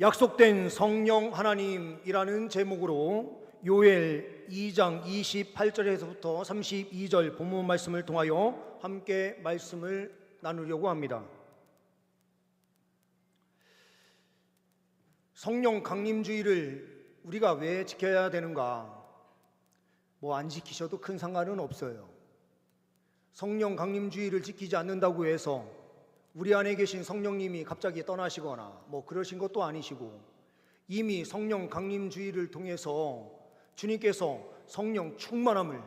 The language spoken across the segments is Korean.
약속된 성령 하나님이라는 제목으로 요엘 2장 28절에서부터 32절 본문 말씀을 통하여 함께 말씀을 나누려고 합니다. 성령 강림주의를 우리가 왜 지켜야 되는가? 안 지키셔도 큰 상관은 없어요. 성령 강림주의를 지키지 않는다고 해서 우리 안에 계신 성령님이 갑자기 떠나시거나 그러신 것도 아니시고, 이미 성령 강림주의를 통해서 주님께서 성령 충만함을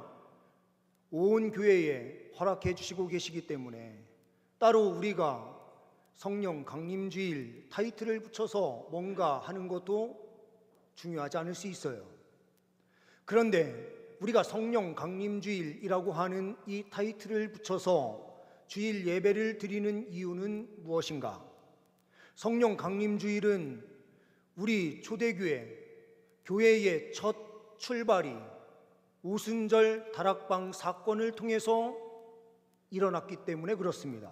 온 교회에 허락해 주시고 계시기 때문에 따로 우리가 성령 강림주일 타이틀을 붙여서 뭔가 하는 것도 중요하지 않을 수 있어요. 그런데 우리가 성령 강림주일이라고 하는 이 타이틀을 붙여서 주일 예배를 드리는 이유는 무엇인가? 성령 강림주일은 우리 초대교회, 교회의 첫 출발이 오순절 다락방 사건을 통해서 일어났기 때문에 그렇습니다.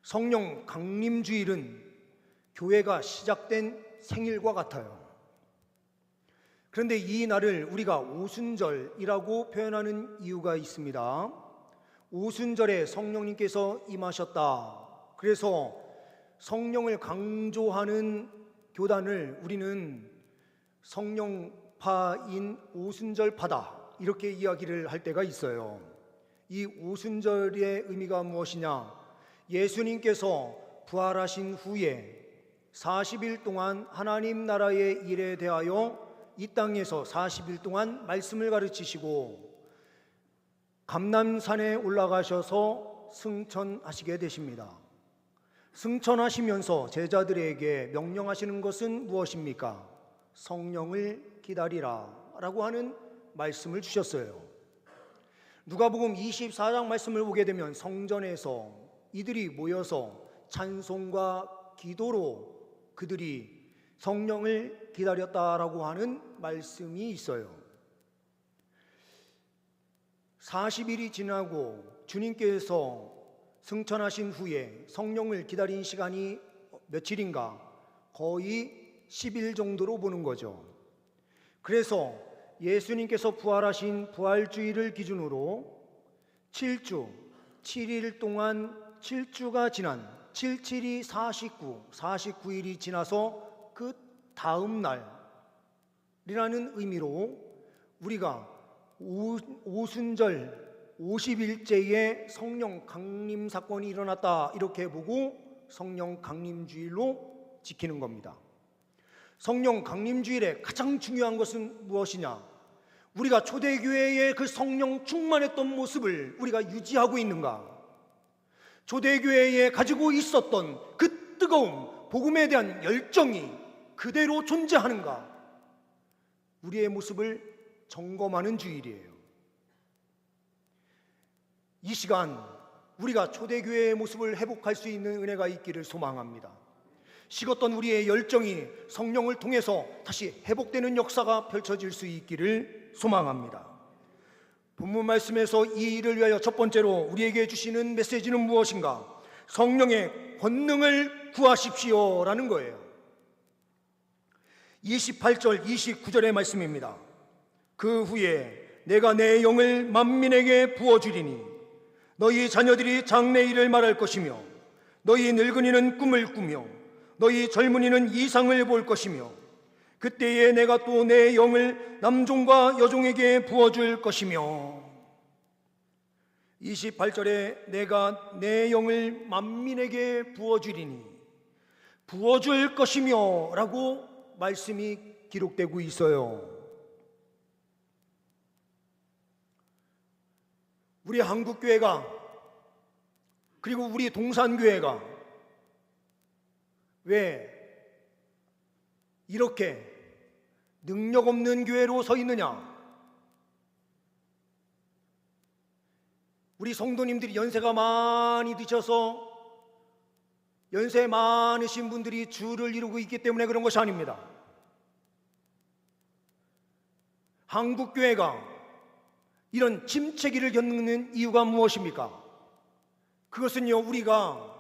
성령 강림주일은 교회가 시작된 생일과 같아요. 그런데 이 날을 우리가 오순절이라고 표현하는 이유가 있습니다. 오순절에 성령님께서 임하셨다. 그래서 성령을 강조하는 교단을 우리는 성령파인 오순절파다, 이렇게 이야기를 할 때가 있어요. 이 오순절의 의미가 무엇이냐? 예수님께서 부활하신 후에 40일 동안 하나님 나라의 일에 대하여 이 땅에서 40일 동안 말씀을 가르치시고 감람산에 올라가셔서 승천하시게 되십니다. 승천하시면서 제자들에게 명령하시는 것은 무엇입니까? 성령을 기다리라 라고 하는 말씀을 주셨어요. 누가복음 24장 말씀을 보게 되면 성전에서 이들이 모여서 찬송과 기도로 그들이 성령을 기다렸다라고 하는 말씀이 있어요. 40일이 지나고 주님께서 승천하신 후에 성령을 기다린 시간이 며칠인가? 거의 10일 정도로 보는 거죠. 그래서 예수님께서 부활하신 부활주일을 기준으로 7주, 7일 동안 7주가 지난 77이 49일이 지나서 그 다음 날이라는 의미로 우리가 오순절 50일째에 성령 강림 사건이 일어났다, 이렇게 보고 성령 강림주일로 지키는 겁니다. 성령 강림주일의 가장 중요한 것은 무엇이냐? 우리가 초대교회의 그 성령 충만했던 모습을 우리가 유지하고 있는가? 초대교회에 가지고 있었던 그 뜨거움, 복음에 대한 열정이 그대로 존재하는가? 우리의 모습을 점검하는 주일이에요. 이 시간 우리가 초대교회의 모습을 회복할 수 있는 은혜가 있기를 소망합니다. 식었던 우리의 열정이 성령을 통해서 다시 회복되는 역사가 펼쳐질 수 있기를 소망합니다. 본문 말씀에서 이 일을 위하여 첫 번째로 우리에게 주시는 메시지는 무엇인가? 성령의 권능을 구하십시오 라는 거예요. 28절 29절의 말씀입니다. 그 후에 내가 내 영을 만민에게 부어주리니 너희 자녀들이 장래일을 말할 것이며 너희 늙은이는 꿈을 꾸며 너희 젊은이는 이상을 볼 것이며 그때에 내가 또 내 영을 남종과 여종에게 부어줄 것이며. 28절에 내가 내 영을 만민에게 부어주리니 부어줄 것이며 라고 말씀이 기록되고 있어요. 우리 한국교회가, 그리고 우리 동산교회가 왜 이렇게 능력 없는 교회로 서 있느냐? 우리 성도님들이 연세가 많이 드셔서 연세 많으신 분들이 주를 이루고 있기 때문에 그런 것이 아닙니다. 한국교회가 이런 침체기를 겪는 이유가 무엇입니까? 그것은요, 우리가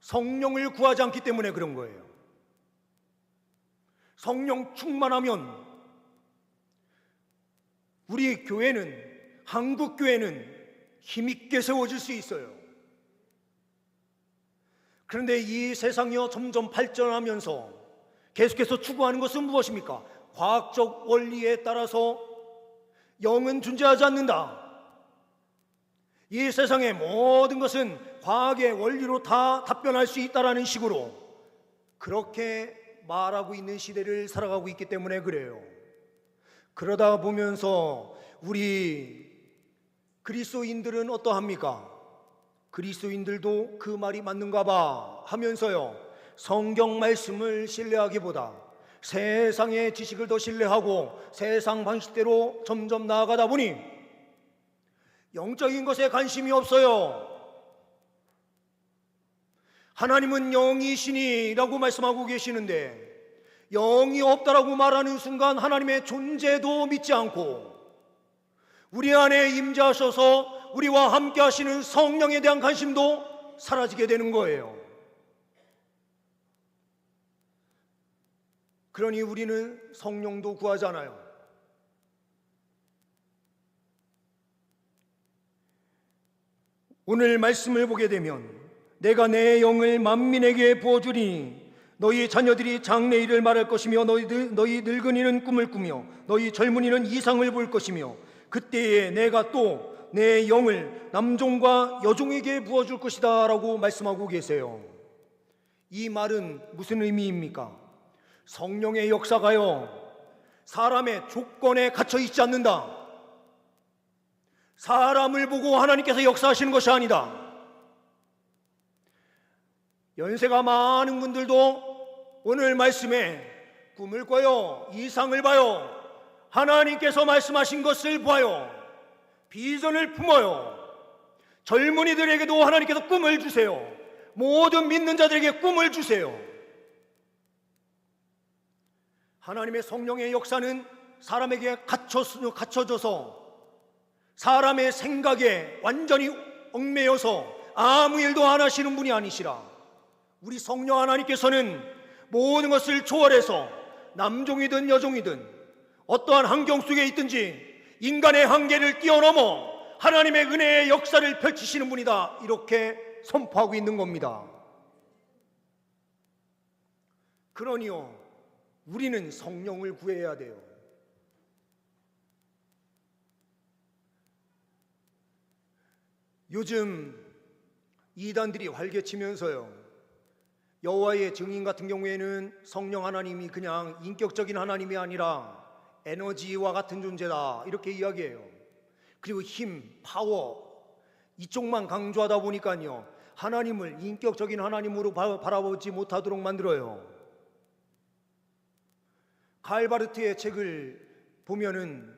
성령을 구하지 않기 때문에 그런 거예요. 성령 충만하면 우리 교회는, 한국 교회는 힘있게 세워질 수 있어요. 그런데 이 세상이요, 점점 발전하면서 계속해서 추구하는 것은 무엇입니까? 과학적 원리에 따라서 영은 존재하지 않는다. 이 세상의 모든 것은 과학의 원리로 다 답변할 수 있다라는 식으로 그렇게 말하고 있는 시대를 살아가고 있기 때문에 그래요. 그러다 보면서 우리 그리스도인들은 어떠합니까? 그리스도인들도 그 말이 맞는가 봐 하면서요, 성경 말씀을 신뢰하기보다 세상의 지식을 더 신뢰하고 세상 방식대로 점점 나아가다 보니 영적인 것에 관심이 없어요. 하나님은 영이시니라고 말씀하고 계시는데 영이 없다라고 말하는 순간 하나님의 존재도 믿지 않고 우리 안에 임재하셔서 우리와 함께 하시는 성령에 대한 관심도 사라지게 되는 거예요. 그러니 우리는 성령도 구하잖아요. 오늘 말씀을 보게 되면 내가 내 영을 만민에게 부어주리니 너희 자녀들이 장래일을 말할 것이며 너희 늙은이는 꿈을 꾸며 너희 젊은이는 이상을 볼 것이며 그때에 내가 또 내 영을 남종과 여종에게 부어줄 것이다 라고 말씀하고 계세요. 이 말은 무슨 의미입니까? 성령의 역사가요, 사람의 조건에 갇혀 있지 않는다. 사람을 보고 하나님께서 역사하시는 것이 아니다. 연세가 많은 분들도 오늘 말씀에 꿈을 꿔요, 이상을 봐요, 하나님께서 말씀하신 것을 봐요, 비전을 품어요. 젊은이들에게도 하나님께서 꿈을 주세요. 모든 믿는 자들에게 꿈을 주세요. 하나님의 성령의 역사는 사람에게 갇혀져서 사람의 생각에 완전히 얽매여서 아무 일도 안 하시는 분이 아니시라. 우리 성령 하나님께서는 모든 것을 초월해서 남종이든 여종이든 어떠한 환경 속에 있든지 인간의 한계를 뛰어넘어 하나님의 은혜의 역사를 펼치시는 분이다, 이렇게 선포하고 있는 겁니다. 그러니요, 우리는 성령을 구해야 돼요. 요즘 이단들이 활개치면서요, 여호와의 증인 같은 경우에는 성령 하나님이 그냥 인격적인 하나님이 아니라 에너지와 같은 존재다, 이렇게 이야기해요. 그리고 힘, 파워 이쪽만 강조하다 보니까요, 하나님을 인격적인 하나님으로 바라보지 못하도록 만들어요. 칼바르트의 책을 보면은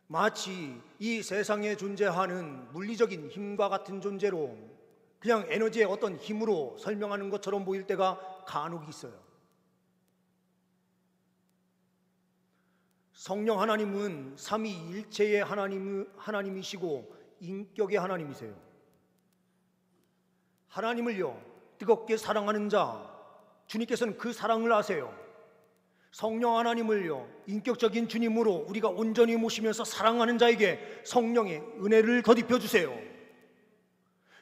마치 이 세상에 존재하는 물리적인 힘과 같은 존재로 그냥 에너지의 어떤 힘으로 설명하는 것처럼 보일 때가 간혹 있어요. 성령 하나님은 삼위일체의 하나님이시고 인격의 하나님이세요. 하나님을요, 뜨겁게 사랑하는 자, 주님께서는 그 사랑을 아세요. 성령 하나님을요, 인격적인 주님으로 우리가 온전히 모시면서 사랑하는 자에게 성령의 은혜를 덧입혀 주세요.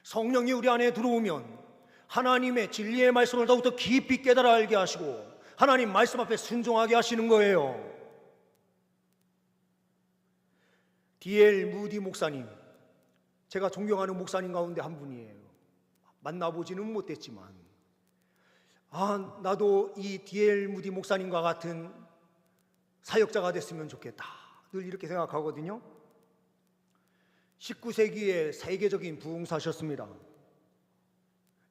성령이 우리 안에 들어오면 하나님의 진리의 말씀을 더욱더 깊이 깨달아 알게 하시고 하나님 말씀 앞에 순종하게 하시는 거예요. D.L. 무디 목사님, 제가 존경하는 목사님 가운데 한 분이에요. 만나보지는 못했지만 나도 이 D.L. 무디 목사님과 같은 사역자가 됐으면 좋겠다, 늘 이렇게 생각하거든요. 19세기에 세계적인 부흥사셨습니다.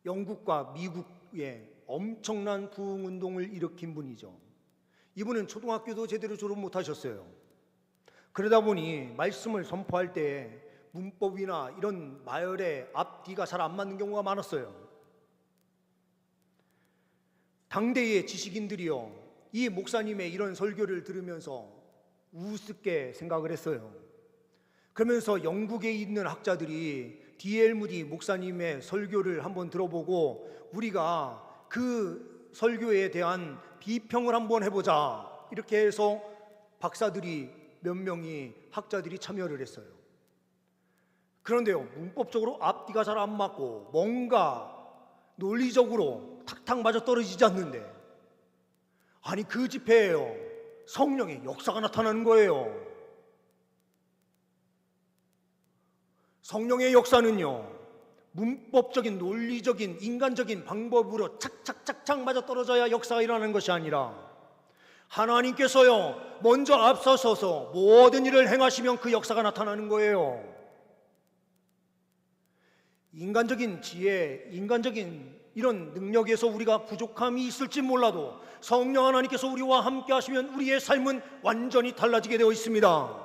영국과 미국에 엄청난 부흥운동을 일으킨 분이죠. 이분은 초등학교도 제대로 졸업 못하셨어요. 그러다 보니 말씀을 선포할 때 문법이나 이런 말의 앞뒤가 잘 안 맞는 경우가 많았어요. 당대의 지식인들이요, 이 목사님의 이런 설교를 들으면서 우습게 생각을 했어요. 그러면서 영국에 있는 학자들이 D.L. 무디 목사님의 설교를 한번 들어보고 우리가 그 설교에 대한 비평을 한번 해보자, 이렇게 해서 박사들이 몇 명이, 학자들이 참여를 했어요. 그런데요, 문법적으로 앞뒤가 잘 안 맞고 뭔가 논리적으로 탁탁 맞아 떨어지지 않는데, 아니 그 집회에요, 성령의 역사가 나타나는 거예요. 성령의 역사는요, 문법적인 논리적인 인간적인 방법으로 착착착착 맞아 떨어져야 역사가 일어나는 것이 아니라 하나님께서요 먼저 앞서서서 모든 일을 행하시면 그 역사가 나타나는 거예요. 인간적인 지혜, 인간적인 이런 능력에서 우리가 부족함이 있을지 몰라도 성령 하나님께서 우리와 함께 하시면 우리의 삶은 완전히 달라지게 되어 있습니다.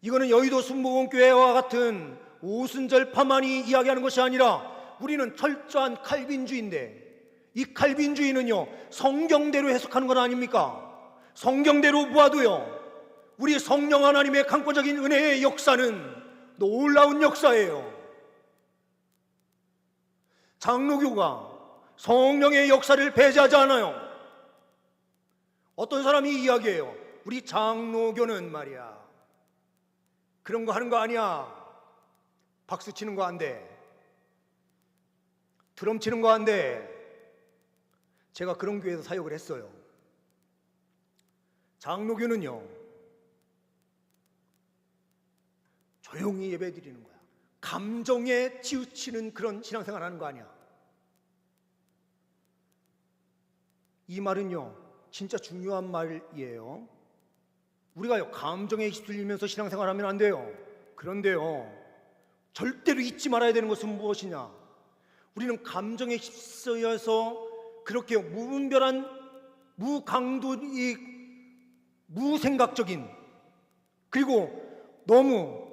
이거는 여의도 순복음교회와 같은 오순절파만이 이야기하는 것이 아니라 우리는 철저한 칼빈주의인데, 이 칼빈주의는요 성경대로 해석하는 건 아닙니까? 성경대로 보아도요 우리 성령 하나님의 강권적인 은혜의 역사는 놀라운 역사예요. 장로교가 성령의 역사를 배제하지 않아요. 어떤 사람이 이야기해요. 우리 장로교는 말이야 그런 거 하는 거 아니야. 박수 치는 거 안 돼. 드럼 치는 거 안 돼. 제가 그런 교회에서 사역을 했어요. 장로교는요 조용히 예배 드리는 거야. 감정에 치우치는 그런 신앙생활 하는 거 아니야. 이 말은요 진짜 중요한 말이에요. 우리가요 감정에 휩쓸리면서 신앙생활 하면 안 돼요. 그런데요 절대로 잊지 말아야 되는 것은 무엇이냐? 우리는 감정에 휩쓸려서 그렇게 무분별한 무강도의 무생각적인, 그리고 너무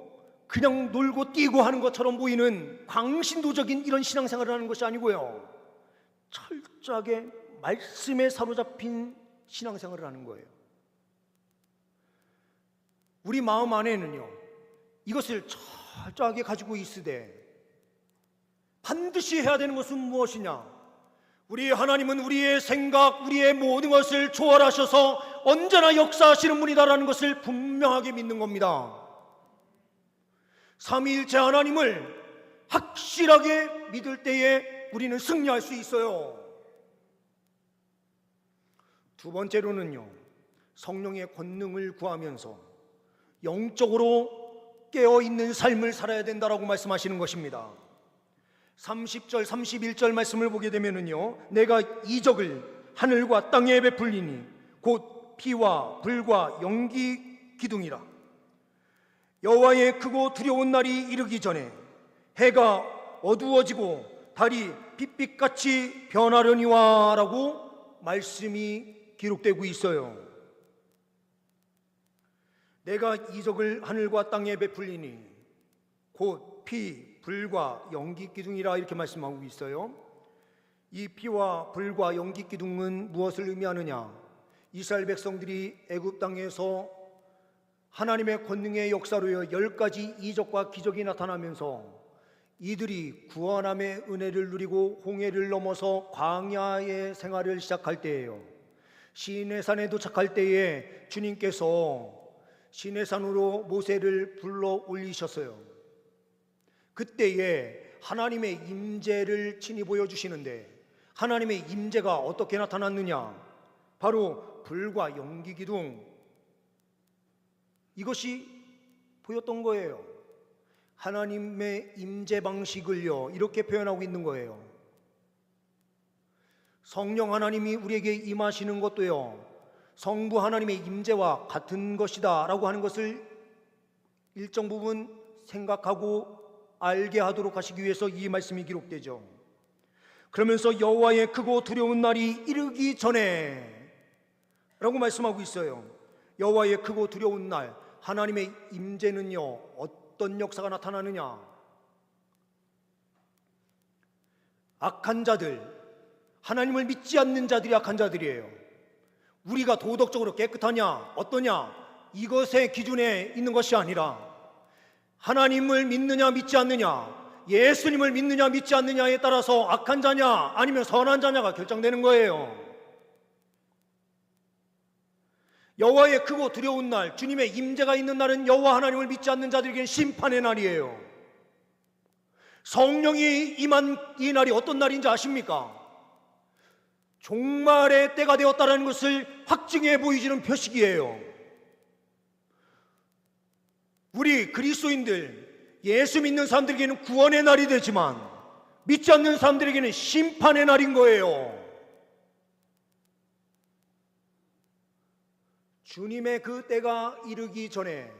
그냥 놀고 뛰고 하는 것처럼 보이는 광신도적인 이런 신앙생활을 하는 것이 아니고요 철저하게 말씀에 사로잡힌 신앙생활을 하는 거예요. 우리 마음 안에는요 이것을 철저하게 가지고 있으되 반드시 해야 되는 것은 무엇이냐? 우리 하나님은 우리의 생각, 우리의 모든 것을 초월하셔서 언제나 역사하시는 분이다라는 것을 분명하게 믿는 겁니다. 삼위일체 하나님을 확실하게 믿을 때에 우리는 승리할 수 있어요. 두 번째로는요 성령의 권능을 구하면서 영적으로 깨어있는 삶을 살아야 된다라고 말씀하시는 것입니다. 30절 31절 말씀을 보게 되면은요 내가 이적을 하늘과 땅에 베풀리니 곧 피와 불과 연기 기둥이라. 여호와의 크고 두려운 날이 이르기 전에 해가 어두워지고 달이 빛빛같이 변하려니와 라고 말씀이 기록되고 있어요. 내가 이적을 하늘과 땅에 베풀리니 곧 피, 불과 연기 기둥이라 이렇게 말씀하고 있어요. 이 피와 불과 연기 기둥은 무엇을 의미하느냐? 이스라엘 백성들이 애굽 땅에서 하나님의 권능의 역사로요 10가지 이적과 기적이 나타나면서 이들이 구원함의 은혜를 누리고 홍해를 넘어서 광야의 생활을 시작할 때예요. 시내산에 도착할 때에 주님께서 시내산으로 모세를 불러 올리셨어요. 그때에 하나님의 임재를 친히 보여주시는데 하나님의 임재가 어떻게 나타났느냐? 바로 불과 연기 기둥, 이것이 보였던 거예요. 하나님의 임재 방식을요 이렇게 표현하고 있는 거예요. 성령 하나님이 우리에게 임하시는 것도요 성부 하나님의 임재와 같은 것이다 라고 하는 것을 일정 부분 생각하고 알게 하도록 하시기 위해서 이 말씀이 기록되죠. 그러면서 여호와의 크고 두려운 날이 이르기 전에 라고 말씀하고 있어요. 여호와의 크고 두려운 날, 하나님의 임재는요 어떤 역사가 나타나느냐? 악한 자들, 하나님을 믿지 않는 자들이 악한 자들이에요. 우리가 도덕적으로 깨끗하냐 어떠냐 이것의 기준에 있는 것이 아니라 하나님을 믿느냐 믿지 않느냐, 예수님을 믿느냐 믿지 않느냐에 따라서 악한 자냐 아니면 선한 자냐가 결정되는 거예요. 여호와의 크고 두려운 날, 주님의 임재가 있는 날은 여호와 하나님을 믿지 않는 자들에게는 심판의 날이에요. 성령이 임한 이 날이 어떤 날인지 아십니까? 종말의 때가 되었다는 것을 확증해 보이지는 표식이에요. 우리 그리스도인들, 예수 믿는 사람들에게는 구원의 날이 되지만 믿지 않는 사람들에게는 심판의 날인 거예요. 주님의 그 때가 이르기 전에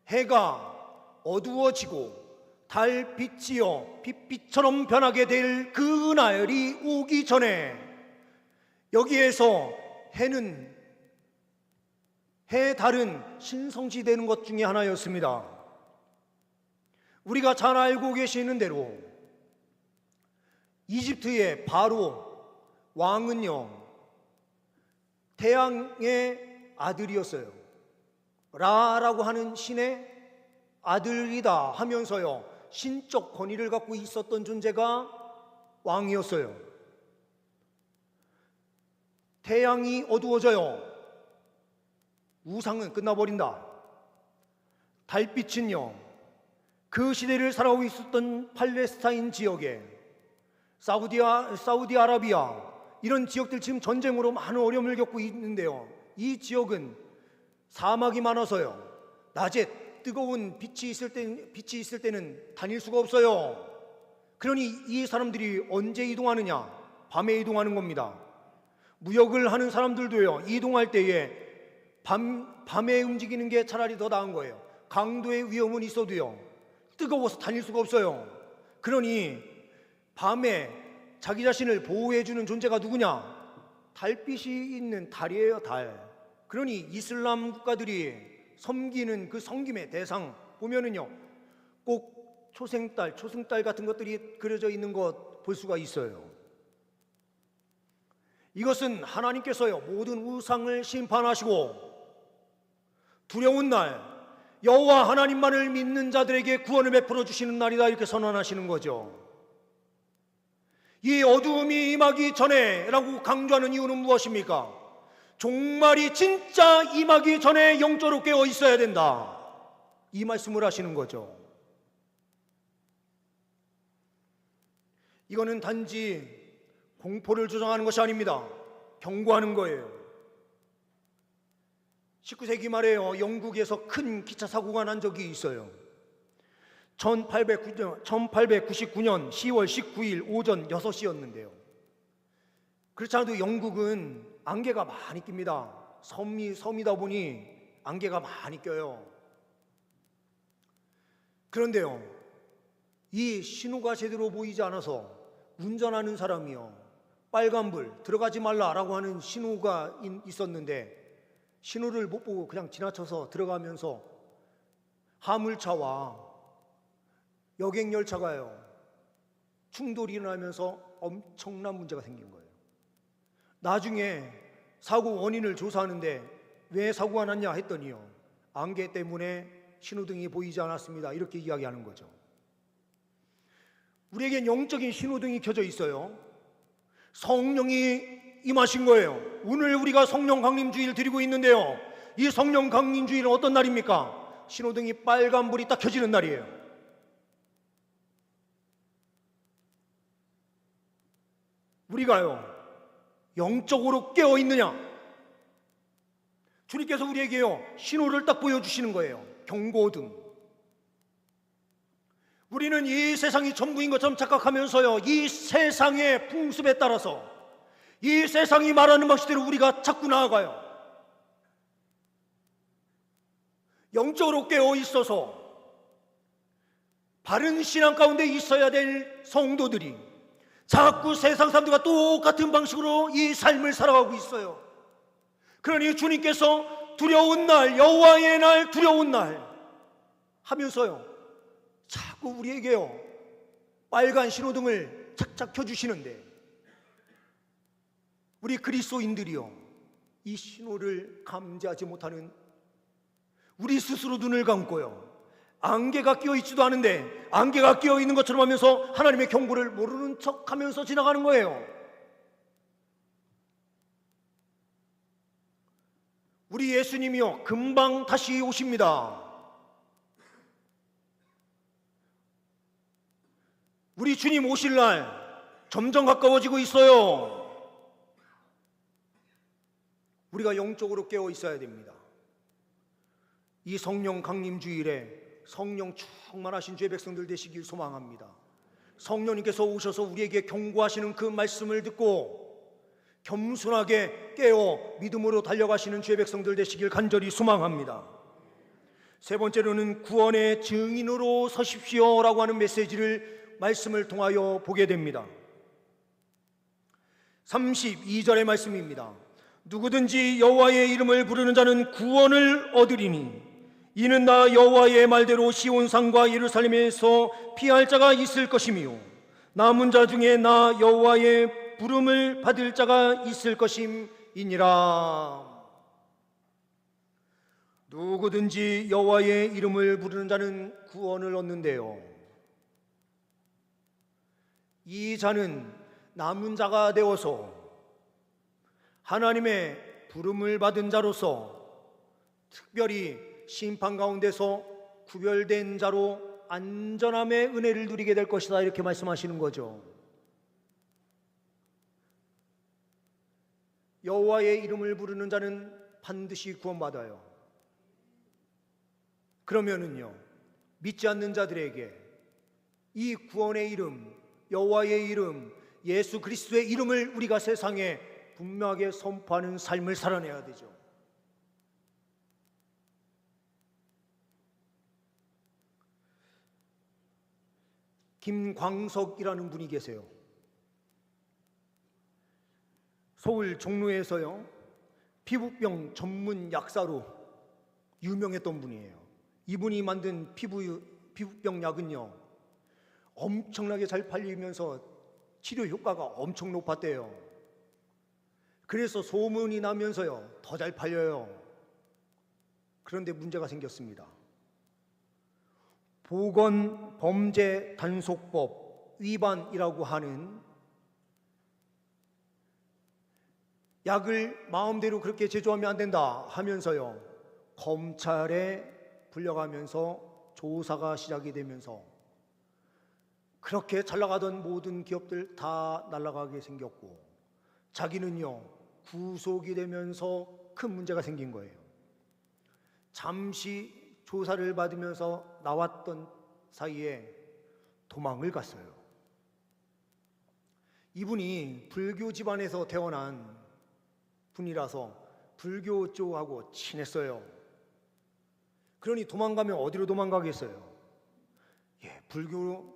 해가 어두워지고 달빛이여 빛빛처럼 변하게 될 그 날이 오기 전에 여기에서 달은 신성시되는 것 중에 하나였습니다. 우리가 잘 알고 계시는 대로 이집트의 바로 왕은요, 태양의 아들이었어요. 라라고 하는 신의 아들이다 하면서요, 신적 권위를 갖고 있었던 존재가 왕이었어요. 태양이 어두워져요. 우상은 끝나버린다. 달빛은요, 그 시대를 살아오고 있었던 팔레스타인 지역에 사우디아라비아 이런 지역들 지금 전쟁으로 많은 어려움을 겪고 있는데요, 이 지역은 사막이 많아서요, 낮에 뜨거운 빛이 있을 때는 다닐 수가 없어요. 그러니 이 사람들이 언제 이동하느냐? 밤에 이동하는 겁니다. 무역을 하는 사람들도요, 이동할 때에 밤에 움직이는 게 차라리 더 나은 거예요. 강도의 위험은 있어도요, 뜨거워서 다닐 수가 없어요. 그러니 밤에 자기 자신을 보호해주는 존재가 누구냐? 달빛이 있는 달이에요, 달. 그러니 이슬람 국가들이 섬기는 그 섬김의 대상 보면은요, 꼭 초승달 같은 것들이 그려져 있는 것 볼 수가 있어요. 이것은 하나님께서요, 모든 우상을 심판하시고 두려운 날, 여호와 하나님만을 믿는 자들에게 구원을 베풀어 주시는 날이다, 이렇게 선언하시는 거죠. 이 어두움이 임하기 전에 라고 강조하는 이유는 무엇입니까? 종말이 진짜 임하기 전에 영적으로 깨어 있어야 된다, 이 말씀을 하시는 거죠. 이거는 단지 공포를 조장하는 것이 아닙니다. 경고하는 거예요. 19세기 말에요, 영국에서 큰 기차 사고가 난 적이 있어요. 1899년 10월 19일 오전 6시였는데요. 그렇지 않아도 영국은 안개가 많이 낍니다. 섬이다 보니 안개가 많이 껴요. 그런데요, 이 신호가 제대로 보이지 않아서 운전하는 사람이요, 빨간불 들어가지 말라라고 하는 신호가 있었는데 신호를 못 보고 그냥 지나쳐서 들어가면서 화물차와 여객열차가요, 충돌이 일어나면서 엄청난 문제가 생긴 거예요. 나중에 사고 원인을 조사하는데 왜 사고가 났냐 했더니요, 안개 때문에 신호등이 보이지 않았습니다, 이렇게 이야기하는 거죠. 우리에겐 영적인 신호등이 켜져 있어요. 성령이 임하신 거예요. 오늘 우리가 성령 강림주의를 드리고 있는데요, 이 성령 강림주의는 어떤 날입니까? 신호등이 빨간불이 딱 켜지는 날이에요. 우리가요, 영적으로 깨어 있느냐? 주님께서 우리에게요, 신호를 딱 보여주시는 거예요. 경고등. 우리는 이 세상이 전부인 것처럼 착각하면서요, 이 세상의 풍습에 따라서 이 세상이 말하는 방식대로 우리가 자꾸 나아가요. 영적으로 깨어 있어서 바른 신앙 가운데 있어야 될 성도들이 자꾸 세상 사람들과 똑같은 방식으로 이 삶을 살아가고 있어요. 그러니 주님께서 두려운 날, 여호와의 날, 두려운 날 하면서요, 자꾸 우리에게요, 빨간 신호등을 착착 켜주시는데 우리 그리스도인들이요, 이 신호를 감지하지 못하는, 우리 스스로 눈을 감고요, 안개가 끼어 있지도 않은데 안개가 끼어 있는 것처럼 하면서 하나님의 경고를 모르는 척 하면서 지나가는 거예요. 우리 예수님이요, 금방 다시 오십니다. 우리 주님 오실 날 점점 가까워지고 있어요. 우리가 영적으로 깨어 있어야 됩니다. 이 성령 강림 주일에 성령 충만하신 주의 백성들 되시길 소망합니다. 성령님께서 오셔서 우리에게 경고하시는 그 말씀을 듣고 겸손하게 깨어 믿음으로 달려가시는 주의 백성들 되시길 간절히 소망합니다. 세 번째로는 구원의 증인으로 서십시오라고 하는 메시지를 말씀을 통하여 보게 됩니다. 32절의 말씀입니다. 누구든지 여호와의 이름을 부르는 자는 구원을 얻으리니 이는 나 여호와의 말대로 시온산과 예루살렘에서 피할 자가 있을 것이며 남은 자 중에 나 여호와의 부름을 받을 자가 있을 것임이니라. 누구든지 여호와의 이름을 부르는 자는 구원을 얻는데요, 이 자는 남은 자가 되어서 하나님의 부름을 받은 자로서 특별히 심판 가운데서 구별된 자로 안전함의 은혜를 누리게 될 것이다, 이렇게 말씀하시는 거죠. 여호와의 이름을 부르는 자는 반드시 구원받아요. 그러면은요, 믿지 않는 자들에게 이 구원의 이름, 여호와의 이름, 예수 그리스도의 이름을 우리가 세상에 분명하게 선포하는 삶을 살아내야 되죠. 김광석이라는 분이 계세요. 서울 종로에서요, 피부병 전문 약사로 유명했던 분이에요. 이분이 만든 피부병 약은요, 엄청나게 잘 팔리면서 치료 효과가 엄청 높았대요. 그래서 소문이 나면서요, 더 잘 팔려요. 그런데 문제가 생겼습니다. 보건범죄단속법 위반이라고 하는, 약을 마음대로 그렇게 제조하면 안 된다 하면서요, 검찰에 불려가면서 조사가 시작이 되면서 그렇게 잘 나가던 모든 기업들 다 날아가게 생겼고, 자기는요 구속이 되면서 큰 문제가 생긴 거예요. 잠시 조사를 받으면서 나왔던 사이에 도망을 갔어요. 이분이 불교 집안에서 태어난 분이라서 불교 쪽하고 친했어요. 그러니 도망가면 어디로 도망가겠어요? 불교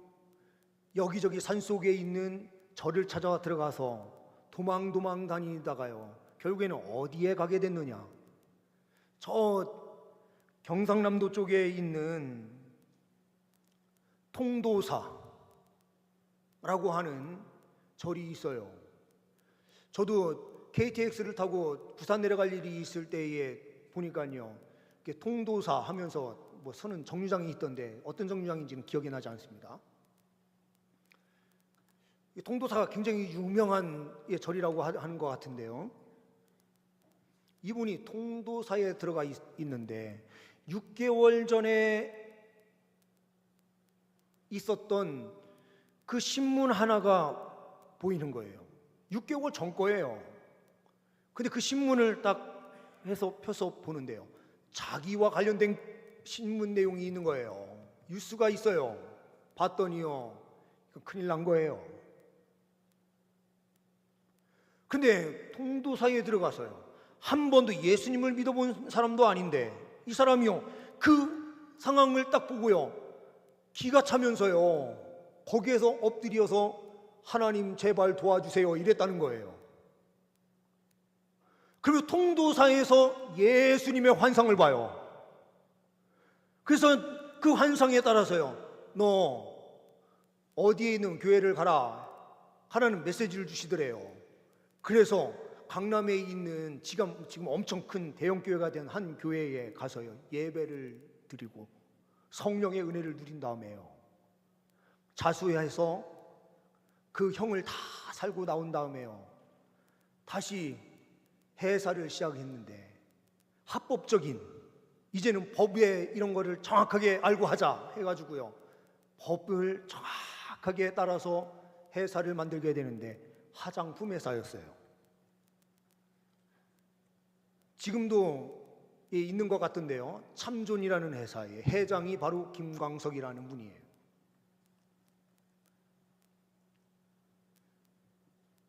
여기저기 산속에 있는 절을 찾아 들어가서 도망 다니다가요, 결국에는 어디에 가게 됐느냐? 저 경상남도 쪽에 있는 통도사라고 하는 절이 있어요. 저도 KTX를 타고 부산 내려갈 일이 있을 때에 보니까요, 통도사 하면서 뭐 서는 정류장이 있던데 어떤 정류장인지는 기억이 나지 않습니다. 통도사가 굉장히 유명한 절이라고 하는 것 같은데요, 이분이 통도사에 들어가 있는데 6개월 전에 있었던 그 신문 하나가 보이는 거예요. 6개월 전 거예요. 근데 그 신문을 딱 해서 펴서 보는데요, 자기와 관련된 신문 내용이 있는 거예요. 뉴스가 있어요. 봤더니요, 큰일 난 거예요. 근데 통도사에 들어가서요, 한 번도 예수님을 믿어본 사람도 아닌데 이 사람이요, 그 상황을 딱 보고요, 기가 차면서요, 거기에서 엎드려서 하나님 제발 도와주세요 이랬다는 거예요. 그리고 통도사에서 예수님의 환상을 봐요. 그래서 그 환상에 따라서요, 너 어디에 있는 교회를 가라 하라는 메시지를 주시더래요. 그래서 강남에 있는 지금 엄청 큰 대형 교회가 된 한 교회에 가서요, 예배를 드리고 성령의 은혜를 누린 다음에요, 자수해서 그 형을 다 살고 나온 다음에요, 다시 해사를 시작했는데, 합법적인, 이제는 법에 이런 거를 정확하게 알고 하자 해가지고요, 법을 정확하게 따라서 회사를 만들게 되는데 화장품 회사였어요. 지금도 있는 것 같던데요, 참존이라는 회사의 회장이 바로 김광석이라는 분이에요.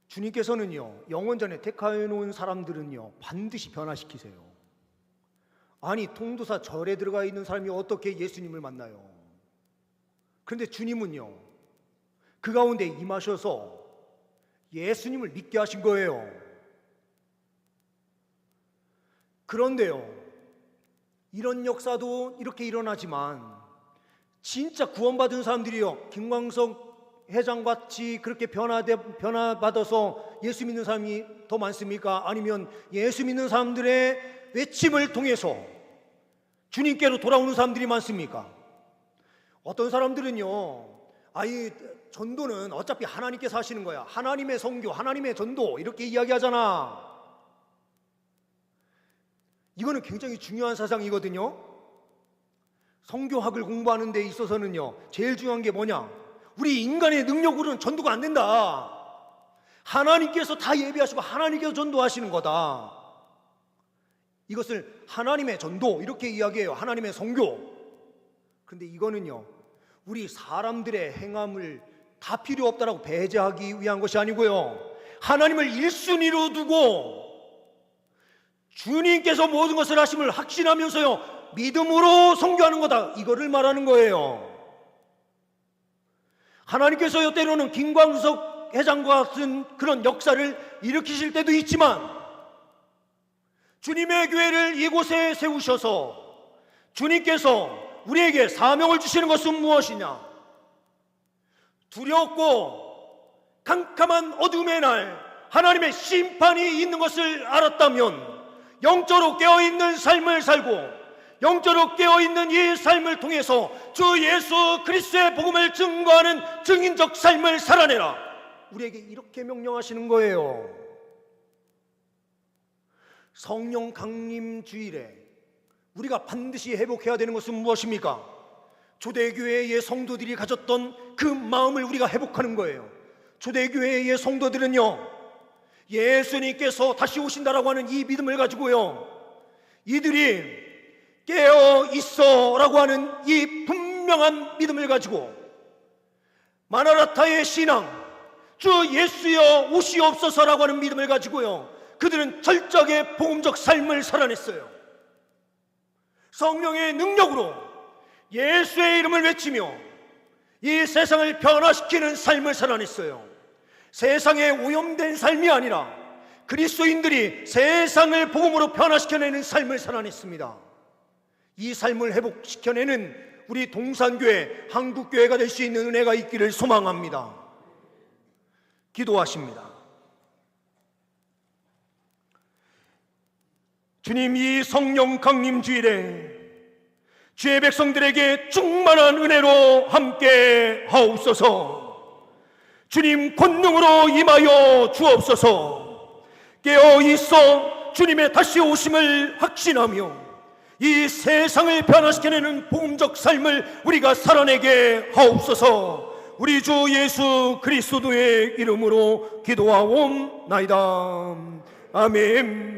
주님께서는요, 영원전에 택하여 놓은 사람들은요 반드시 변화시키세요. 아니, 통도사 절에 들어가 있는 사람이 어떻게 예수님을 만나요? 그런데 주님은요, 그 가운데 임하셔서 예수님을 믿게 하신 거예요. 그런데요, 이런 역사도 이렇게 일어나지만 진짜 구원받은 사람들이요, 김광석 회장같이 그렇게 변화받아서 예수 믿는 사람이 더 많습니까? 아니면 예수 믿는 사람들의 외침을 통해서 주님께로 돌아오는 사람들이 많습니까? 어떤 사람들은요, 아이, 전도는 어차피 하나님께서 하시는 거야, 하나님의 선교, 하나님의 전도, 이렇게 이야기하잖아. 이거는 굉장히 중요한 사상이거든요. 선교학을 공부하는 데 있어서는요, 제일 중요한 게 뭐냐, 우리 인간의 능력으로는 전도가 안 된다. 하나님께서 다 예비하시고 하나님께서 전도하시는 거다. 이것을 하나님의 전도 이렇게 이야기해요. 하나님의 선교. 그런데 이거는요, 우리 사람들의 행함을 다 필요 없다라고 배제하기 위한 것이 아니고요, 하나님을 1순위로 두고 주님께서 모든 것을 하심을 확신하면서요 믿음으로 선교하는 거다, 이거를 말하는 거예요. 하나님께서요 때로는 김광석 회장과 같은 그런 역사를 일으키실 때도 있지만, 주님의 교회를 이곳에 세우셔서 주님께서 우리에게 사명을 주시는 것은 무엇이냐? 두렵고 캄캄한 어둠의 날 하나님의 심판이 있는 것을 알았다면 영적으로 깨어있는 삶을 살고, 영적으로 깨어있는 이 삶을 통해서 주 예수 그리스도의 복음을 증거하는 증인적 삶을 살아내라, 우리에게 이렇게 명령하시는 거예요. 성령 강림 주일에 우리가 반드시 회복해야 되는 것은 무엇입니까? 초대교회의 성도들이 가졌던 그 마음을 우리가 회복하는 거예요. 초대교회의 성도들은요, 예수님께서 다시 오신다라고 하는 이 믿음을 가지고요, 이들이 깨어 있어 라고 하는 이 분명한 믿음을 가지고 마나라타의 신앙, 주 예수여 오시옵소서라고 하는 믿음을 가지고요, 그들은 철저하게 복음적 삶을 살아냈어요. 성령의 능력으로 예수의 이름을 외치며 이 세상을 변화시키는 삶을 살아냈어요. 세상에 오염된 삶이 아니라 그리스도인들이 세상을 복음으로 변화시켜내는 삶을 살아냈습니다. 이 삶을 회복시켜내는 우리 동산교회, 한국교회가 될 수 있는 은혜가 있기를 소망합니다. 기도하십니다. 주님, 이 성령 강림 주일에 주의 백성들에게 충만한 은혜로 함께 하옵소서. 주님 권능으로 임하여 주옵소서. 깨어 있어 주님의 다시 오심을 확신하며 이 세상을 변화시켜내는 복음적 삶을 우리가 살아내게 하옵소서. 우리 주 예수 그리스도의 이름으로 기도하옵나이다. 아멘.